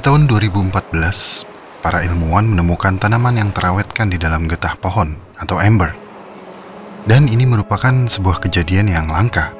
tahun 2014, para ilmuwan menemukan tanaman yang terawetkan di dalam getah pohon atau ember. Dan ini merupakan sebuah kejadian yang langka.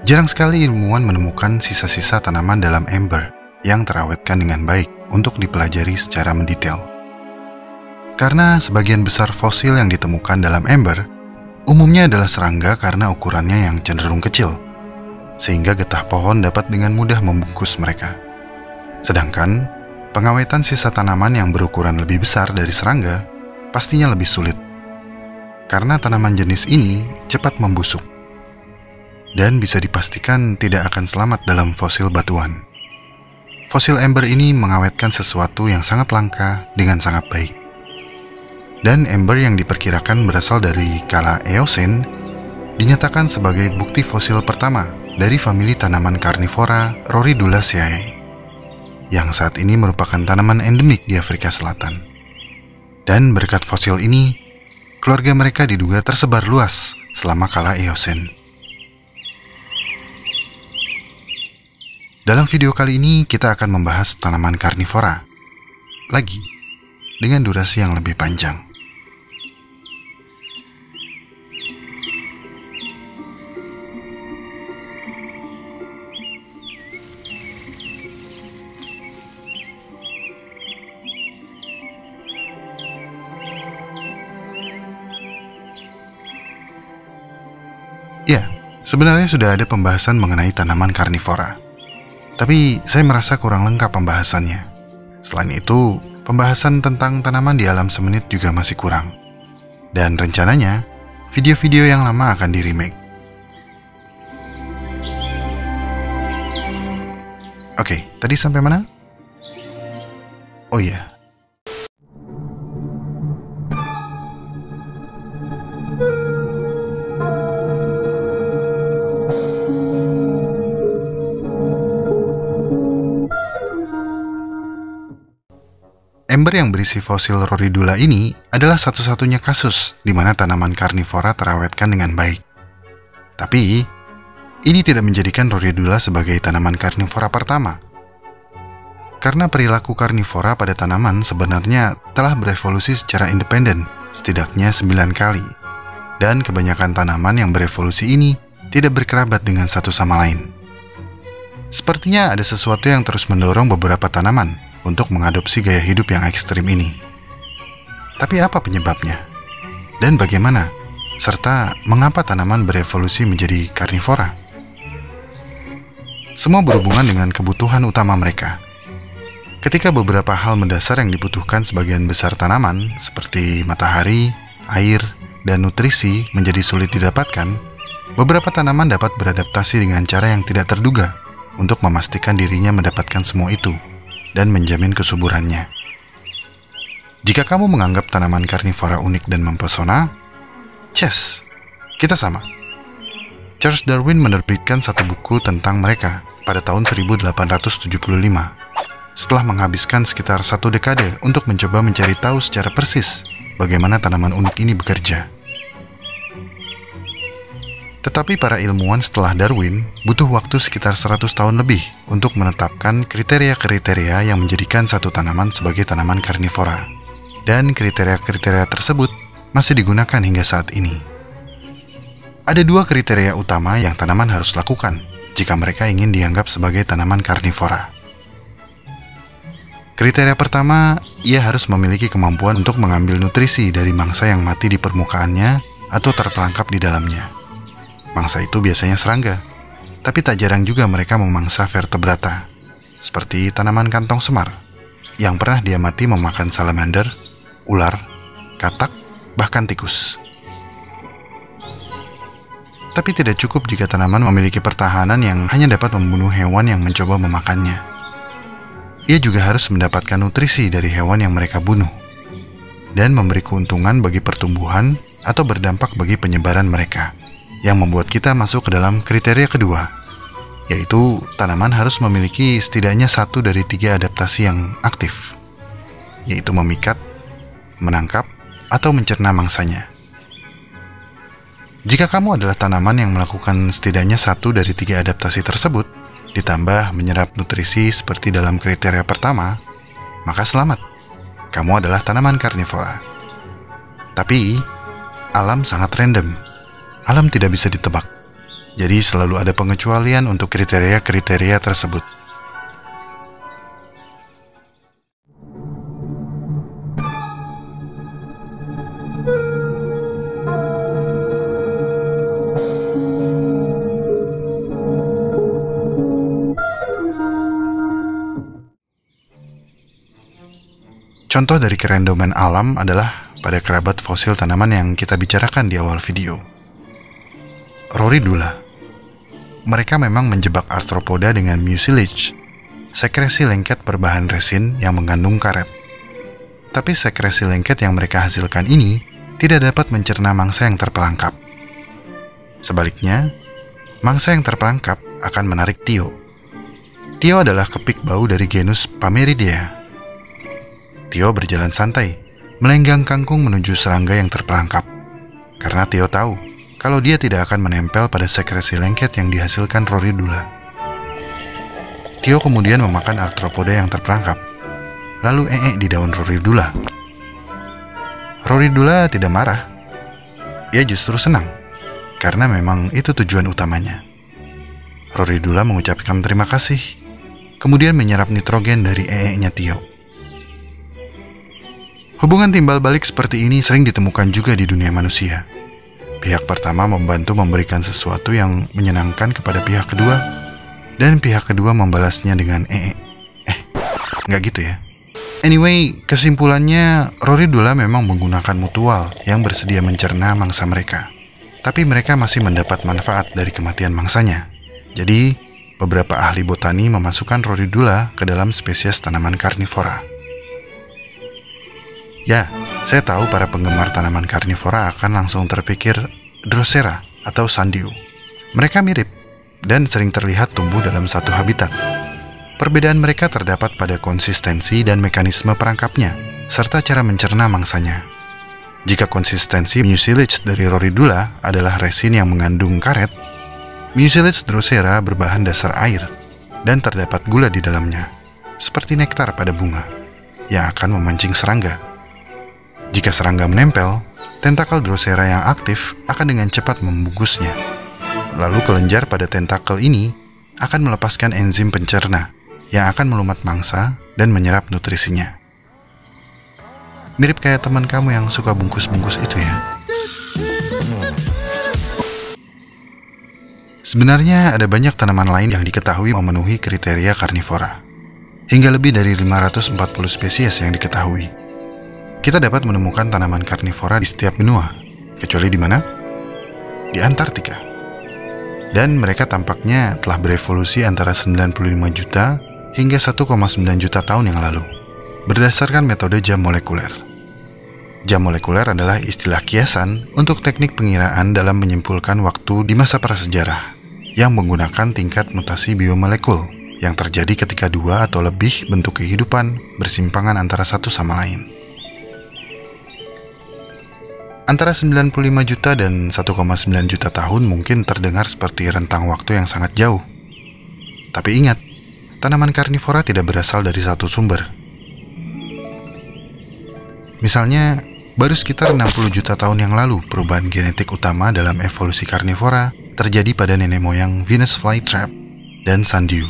Jarang sekali ilmuwan menemukan sisa-sisa tanaman dalam ember yang terawetkan dengan baik untuk dipelajari secara mendetail. Karena sebagian besar fosil yang ditemukan dalam ember umumnya adalah serangga karena ukurannya yang cenderung kecil, sehingga getah pohon dapat dengan mudah membungkus mereka. Sedangkan pengawetan sisa tanaman yang berukuran lebih besar dari serangga pastinya lebih sulit, karena tanaman jenis ini cepat membusuk dan bisa dipastikan tidak akan selamat dalam fosil batuan. Fosil ember ini mengawetkan sesuatu yang sangat langka dengan sangat baik. Dan ember yang diperkirakan berasal dari kala Eosen dinyatakan sebagai bukti fosil pertama dari famili tanaman karnivora Rhoridulaceae, yang saat ini merupakan tanaman endemik di Afrika Selatan. Dan berkat fosil ini, keluarga mereka diduga tersebar luas selama kala Eosen. Dalam video kali ini kita akan membahas tanaman karnivora lagi dengan durasi yang lebih panjang. Ya, sebenarnya sudah ada pembahasan mengenai tanaman karnivora. Tapi saya merasa kurang lengkap pembahasannya. Selain itu, pembahasan tentang tanaman di alam semenit juga masih kurang. Dan rencananya, video-video yang lama akan di-remake. Oke, tadi sampai mana? Oh iya. Ember yang berisi fosil Rhoridula ini adalah satu-satunya kasus di mana tanaman karnivora terawetkan dengan baik. Tapi, ini tidak menjadikan Rhoridula sebagai tanaman karnivora pertama. Karena perilaku karnivora pada tanaman sebenarnya telah berevolusi secara independen setidaknya 9 kali. Dan kebanyakan tanaman yang berevolusi ini tidak berkerabat dengan satu sama lain. Sepertinya ada sesuatu yang terus mendorong beberapa tanaman untuk mengadopsi gaya hidup yang ekstrim ini. Tapi apa penyebabnya? Dan bagaimana? Serta mengapa tanaman berevolusi menjadi karnivora? Semua berhubungan dengan kebutuhan utama mereka. Ketika beberapa hal mendasar yang dibutuhkan sebagian besar tanaman, seperti matahari, air, dan nutrisi menjadi sulit didapatkan, beberapa tanaman dapat beradaptasi dengan cara yang tidak terduga untuk memastikan dirinya mendapatkan semua itu dan menjamin kesuburannya. Jika kamu menganggap tanaman karnivora unik dan mempesona, yes, kita sama. Charles Darwin menerbitkan satu buku tentang mereka pada tahun 1875, setelah menghabiskan sekitar 1 dekade untuk mencoba mencari tahu secara persis bagaimana tanaman unik ini bekerja. Tetapi para ilmuwan setelah Darwin butuh waktu sekitar 100 tahun lebih untuk menetapkan kriteria-kriteria yang menjadikan satu tanaman sebagai tanaman karnivora. Dan kriteria-kriteria tersebut masih digunakan hingga saat ini. Ada 2 kriteria utama yang tanaman harus lakukan jika mereka ingin dianggap sebagai tanaman karnivora. Kriteria pertama, ia harus memiliki kemampuan untuk mengambil nutrisi dari mangsa yang mati di permukaannya atau terperangkap di dalamnya. Mangsa itu biasanya serangga, tapi tak jarang juga mereka memangsa vertebrata, seperti tanaman kantong semar, yang pernah diamati memakan salamander, ular, katak, bahkan tikus. Tapi tidak cukup jika tanaman memiliki pertahanan yang hanya dapat membunuh hewan yang mencoba memakannya. Ia juga harus mendapatkan nutrisi dari hewan yang mereka bunuh, dan memberi keuntungan bagi pertumbuhan atau berdampak bagi penyebaran mereka. Yang membuat kita masuk ke dalam kriteria kedua, yaitu tanaman harus memiliki setidaknya 1 dari 3 adaptasi yang aktif, yaitu memikat, menangkap, atau mencerna mangsanya. Jika kamu adalah tanaman yang melakukan setidaknya 1 dari 3 adaptasi tersebut, ditambah menyerap nutrisi seperti dalam kriteria pertama, maka selamat, kamu adalah tanaman karnivora. Tapi, alam sangat random. Alam tidak bisa ditebak. Jadi selalu ada pengecualian untuk kriteria-kriteria tersebut. Contoh dari kerandoman alam adalah pada kerabat fosil tanaman yang kita bicarakan di awal video. Rhoridula. Mereka memang menjebak arthropoda dengan mucilage, sekresi lengket berbahan resin yang mengandung karet. Tapi sekresi lengket yang mereka hasilkan ini tidak dapat mencerna mangsa yang terperangkap. Sebaliknya, mangsa yang terperangkap akan menarik Tio. Tio adalah kepik bau dari genus Pameridea. Tio berjalan santai, melenggang kangkung menuju serangga yang terperangkap. Karena Tio tahu kalau dia tidak akan menempel pada sekresi lengket yang dihasilkan Rhoridula. Tio kemudian memakan arthropoda yang terperangkap, lalu di daun Rhoridula. Rhoridula tidak marah. Ia justru senang, karena memang itu tujuan utamanya. Rhoridula mengucapkan terima kasih, kemudian menyerap nitrogen dari nya Tio. Hubungan timbal balik seperti ini sering ditemukan juga di dunia manusia. Pihak pertama membantu memberikan sesuatu yang menyenangkan kepada pihak kedua, dan pihak kedua membalasnya dengan nggak gitu ya. Anyway, kesimpulannya, Rhoridula memang menggunakan mutual yang bersedia mencerna mangsa mereka. Tapi mereka masih mendapat manfaat dari kematian mangsanya. Jadi, beberapa ahli botani memasukkan Rhoridula ke dalam spesies tanaman karnivora. Ya, saya tahu para penggemar tanaman karnivora akan langsung terpikir Drosera atau Sandiu. Mereka mirip dan sering terlihat tumbuh dalam satu habitat. Perbedaan mereka terdapat pada konsistensi dan mekanisme perangkapnya, serta cara mencerna mangsanya. Jika konsistensi mucilage dari Rhoridula adalah resin yang mengandung karet, mucilage Drosera berbahan dasar air dan terdapat gula di dalamnya, seperti nektar pada bunga, yang akan memancing serangga. Jika serangga menempel, tentakel Drosera yang aktif akan dengan cepat membungkusnya. Lalu kelenjar pada tentakel ini akan melepaskan enzim pencerna yang akan melumat mangsa dan menyerap nutrisinya. Mirip kayak teman kamu yang suka bungkus-bungkus itu ya. Sebenarnya ada banyak tanaman lain yang diketahui memenuhi kriteria karnivora. Hingga lebih dari 540 spesies yang diketahui. Kita dapat menemukan tanaman karnivora di setiap benua, kecuali di mana? Di Antartika. Dan mereka tampaknya telah berevolusi antara 95 juta hingga 1,9 juta tahun yang lalu, berdasarkan metode jam molekuler. Jam molekuler adalah istilah kiasan untuk teknik pengiraan dalam menyimpulkan waktu di masa prasejarah, yang menggunakan tingkat mutasi biomolekul yang terjadi ketika dua atau lebih bentuk kehidupan bersimpangan antara satu sama lain. Antara 95 juta dan 1,9 juta tahun mungkin terdengar seperti rentang waktu yang sangat jauh. Tapi ingat, tanaman karnivora tidak berasal dari satu sumber. Misalnya, baru sekitar 60 juta tahun yang lalu, perubahan genetik utama dalam evolusi karnivora terjadi pada nenek moyang Venus flytrap dan Sandiu.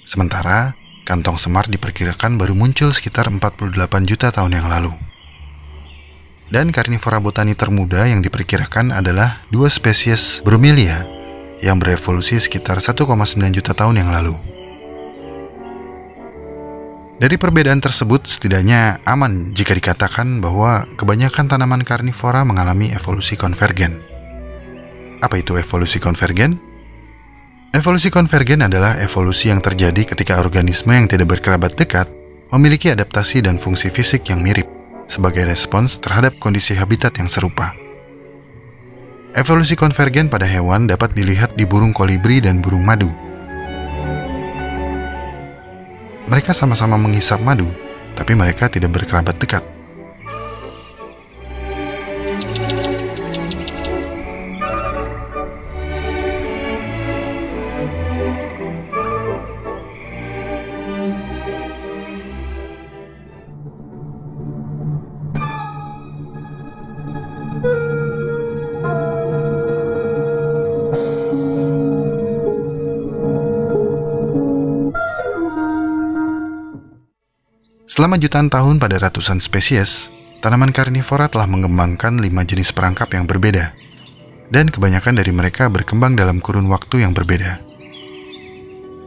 Sementara, kantong semar diperkirakan baru muncul sekitar 48 juta tahun yang lalu. Dan karnivora botani termuda yang diperkirakan adalah dua spesies Bromelia yang berevolusi sekitar 1,9 juta tahun yang lalu. Dari perbedaan tersebut, setidaknya aman jika dikatakan bahwa kebanyakan tanaman karnivora mengalami evolusi konvergen. Apa itu evolusi konvergen? Evolusi konvergen adalah evolusi yang terjadi ketika organisme yang tidak berkerabat dekat memiliki adaptasi dan fungsi fisik yang mirip sebagai respons terhadap kondisi habitat yang serupa. Evolusi konvergen pada hewan dapat dilihat di burung kolibri dan burung madu. Mereka sama-sama menghisap madu, tapi mereka tidak berkerabat dekat. Selama jutaan tahun pada ratusan spesies, tanaman karnivora telah mengembangkan 5 jenis perangkap yang berbeda, dan kebanyakan dari mereka berkembang dalam kurun waktu yang berbeda.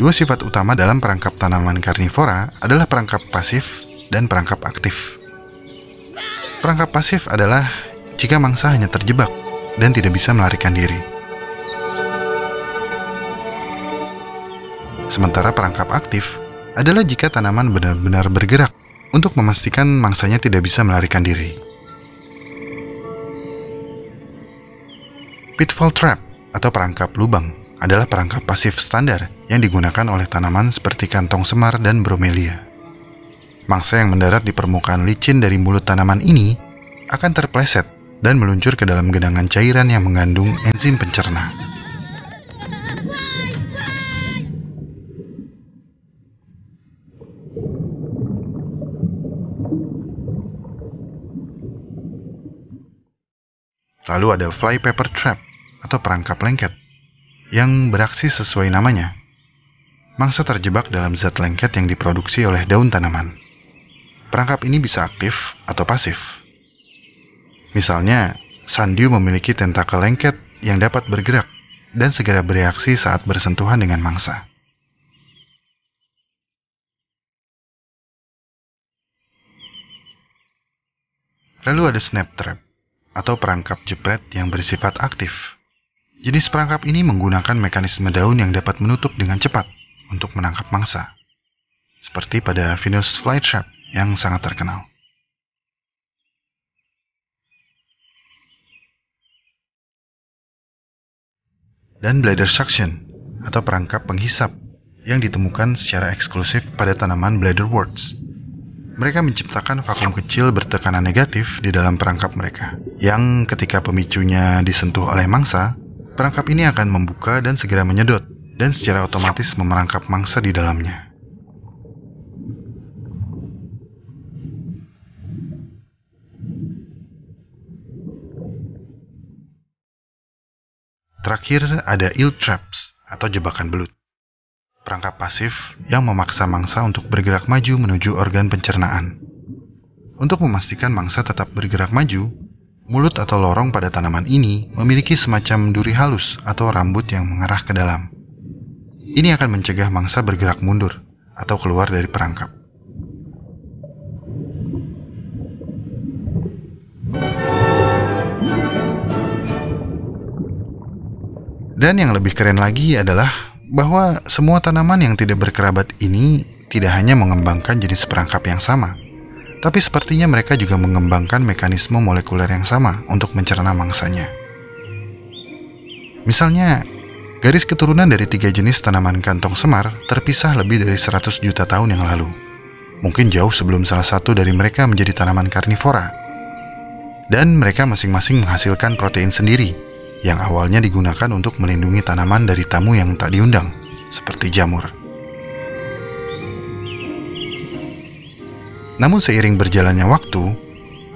Dua sifat utama dalam perangkap tanaman karnivora adalah perangkap pasif dan perangkap aktif. Perangkap pasif adalah jika mangsa hanya terjebak dan tidak bisa melarikan diri. Sementara perangkap aktif adalah jika tanaman benar-benar bergerak untuk memastikan mangsanya tidak bisa melarikan diri. Pitfall trap atau perangkap lubang adalah perangkap pasif standar yang digunakan oleh tanaman seperti kantong semar dan bromelia. Mangsa yang mendarat di permukaan licin dari mulut tanaman ini akan terpleset dan meluncur ke dalam genangan cairan yang mengandung enzim pencerna. Lalu ada flypaper trap atau perangkap lengket yang beraksi sesuai namanya. Mangsa terjebak dalam zat lengket yang diproduksi oleh daun tanaman. Perangkap ini bisa aktif atau pasif. Misalnya, sandiu memiliki tentakel lengket yang dapat bergerak dan segera bereaksi saat bersentuhan dengan mangsa. Lalu ada snap trap atau perangkap jepret yang bersifat aktif. Jenis perangkap ini menggunakan mekanisme daun yang dapat menutup dengan cepat untuk menangkap mangsa, seperti pada Venus flytrap yang sangat terkenal. Dan bladder suction atau perangkap penghisap yang ditemukan secara eksklusif pada tanaman bladderworts. Mereka menciptakan vakum kecil bertekanan negatif di dalam perangkap mereka, yang ketika pemicunya disentuh oleh mangsa, perangkap ini akan membuka dan segera menyedot, dan secara otomatis memerangkap mangsa di dalamnya. Terakhir ada eel traps atau jebakan belut. Perangkap pasif yang memaksa mangsa untuk bergerak maju menuju organ pencernaan. Untuk memastikan mangsa tetap bergerak maju, mulut atau lorong pada tanaman ini memiliki semacam duri halus atau rambut yang mengarah ke dalam. Ini akan mencegah mangsa bergerak mundur atau keluar dari perangkap. Dan yang lebih keren lagi adalah bahwa semua tanaman yang tidak berkerabat ini tidak hanya mengembangkan jenis perangkap yang sama, tapi sepertinya mereka juga mengembangkan mekanisme molekuler yang sama untuk mencerna mangsanya. Misalnya, garis keturunan dari 3 jenis tanaman kantong semar terpisah lebih dari 100 juta tahun yang lalu. Mungkin jauh sebelum salah satu dari mereka menjadi tanaman karnivora. Dan mereka masing-masing menghasilkan protein sendiri, yang awalnya digunakan untuk melindungi tanaman dari tamu yang tak diundang, seperti jamur. Namun seiring berjalannya waktu,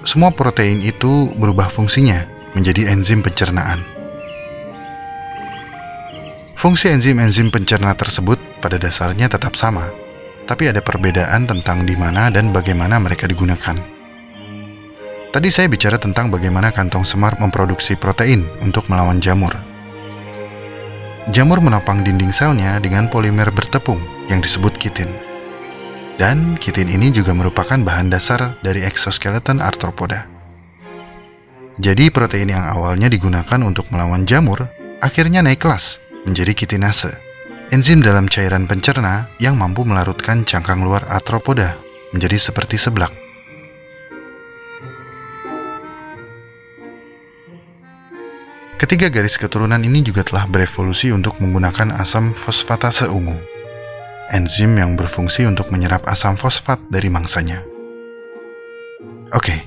semua protein itu berubah fungsinya menjadi enzim pencernaan. Fungsi enzim-enzim pencerna tersebut pada dasarnya tetap sama, tapi ada perbedaan tentang di mana dan bagaimana mereka digunakan. Tadi saya bicara tentang bagaimana kantong semar memproduksi protein untuk melawan jamur. Jamur menopang dinding selnya dengan polimer bertepung yang disebut kitin. Dan kitin ini juga merupakan bahan dasar dari exoskeleton arthropoda. Jadi protein yang awalnya digunakan untuk melawan jamur akhirnya naik kelas menjadi kitinase, enzim dalam cairan pencerna yang mampu melarutkan cangkang luar arthropoda menjadi seperti seblak. Ketiga garis keturunan ini juga telah berevolusi untuk menggunakan asam fosfatase ungu, enzim yang berfungsi untuk menyerap asam fosfat dari mangsanya. Oke,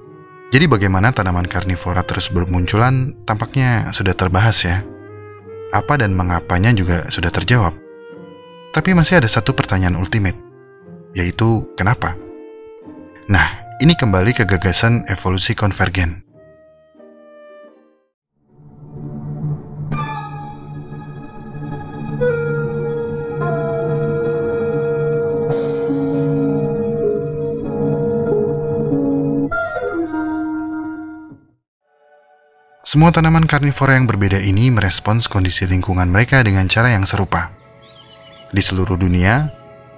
jadi bagaimana tanaman karnivora terus bermunculan tampaknya sudah terbahas ya. Apa dan mengapanya juga sudah terjawab. Tapi masih ada satu pertanyaan ultimate, yaitu kenapa? Nah, ini kembali ke gagasan evolusi konvergen. Semua tanaman karnivora yang berbeda ini merespons kondisi lingkungan mereka dengan cara yang serupa. Di seluruh dunia,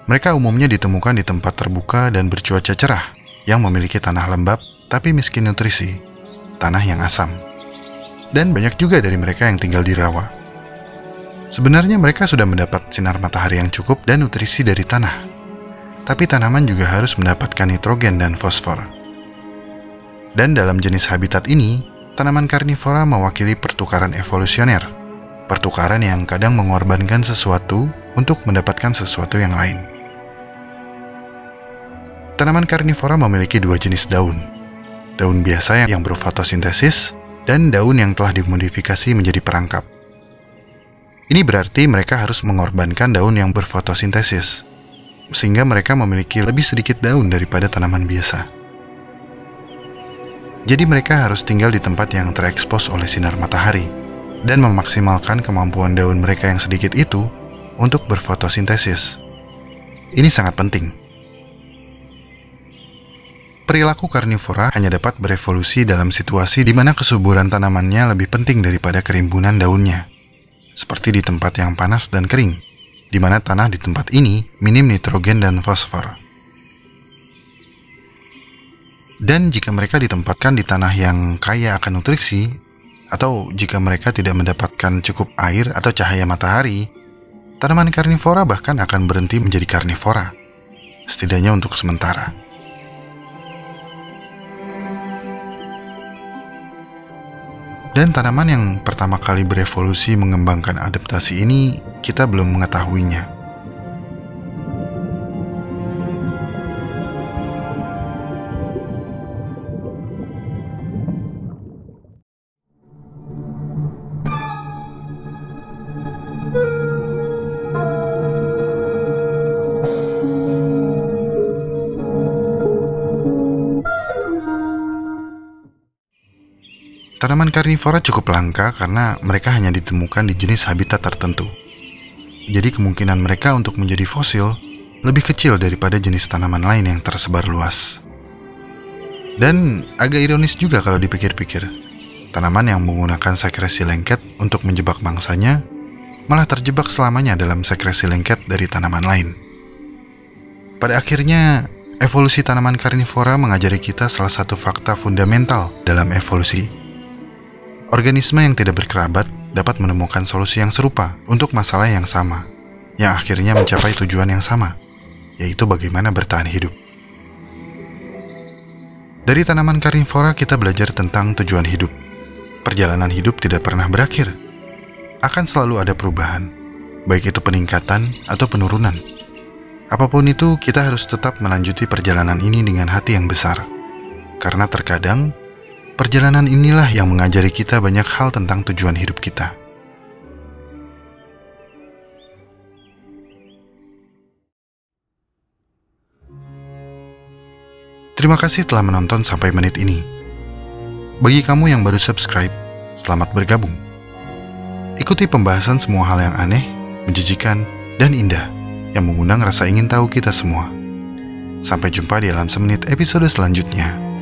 mereka umumnya ditemukan di tempat terbuka dan bercuaca cerah yang memiliki tanah lembab tapi miskin nutrisi, tanah yang asam. Dan banyak juga dari mereka yang tinggal di rawa. Sebenarnya mereka sudah mendapat sinar matahari yang cukup dan nutrisi dari tanah. Tapi tanaman juga harus mendapatkan nitrogen dan fosfor. Dan dalam jenis habitat ini, tanaman karnivora mewakili pertukaran evolusioner, pertukaran yang kadang mengorbankan sesuatu untuk mendapatkan sesuatu yang lain. Tanaman karnivora memiliki dua jenis daun. Daun biasa yang berfotosintesis dan daun yang telah dimodifikasi menjadi perangkap. Ini berarti mereka harus mengorbankan daun yang berfotosintesis, sehingga mereka memiliki lebih sedikit daun daripada tanaman biasa. Jadi mereka harus tinggal di tempat yang terekspos oleh sinar matahari dan memaksimalkan kemampuan daun mereka yang sedikit itu untuk berfotosintesis. Ini sangat penting. Perilaku karnivora hanya dapat berevolusi dalam situasi di mana kesuburan tanamannya lebih penting daripada kerimbunan daunnya. Seperti di tempat yang panas dan kering, di mana tanah di tempat ini minim nitrogen dan fosfor. Dan jika mereka ditempatkan di tanah yang kaya akan nutrisi, atau jika mereka tidak mendapatkan cukup air atau cahaya matahari, tanaman karnivora bahkan akan berhenti menjadi karnivora, setidaknya untuk sementara. Dan tanaman yang pertama kali berevolusi mengembangkan adaptasi ini, kita belum mengetahuinya. Tanaman karnivora cukup langka karena mereka hanya ditemukan di jenis habitat tertentu. Jadi kemungkinan mereka untuk menjadi fosil lebih kecil daripada jenis tanaman lain yang tersebar luas. Dan agak ironis juga kalau dipikir-pikir, tanaman yang menggunakan sekresi lengket untuk menjebak mangsanya malah terjebak selamanya dalam sekresi lengket dari tanaman lain. Pada akhirnya, evolusi tanaman karnivora mengajari kita salah satu fakta fundamental dalam evolusi. Organisme yang tidak berkerabat dapat menemukan solusi yang serupa untuk masalah yang sama, yang akhirnya mencapai tujuan yang sama, yaitu bagaimana bertahan hidup. Dari tanaman karnivora kita belajar tentang tujuan hidup. Perjalanan hidup tidak pernah berakhir. Akan selalu ada perubahan, baik itu peningkatan atau penurunan. Apapun itu, kita harus tetap melanjuti perjalanan ini dengan hati yang besar. Karena terkadang, perjalanan inilah yang mengajari kita banyak hal tentang tujuan hidup kita. Terima kasih telah menonton sampai menit ini. Bagi kamu yang baru subscribe, selamat bergabung. Ikuti pembahasan semua hal yang aneh, menjijikan, dan indah yang mengundang rasa ingin tahu kita semua. Sampai jumpa di Alam Semenit episode selanjutnya.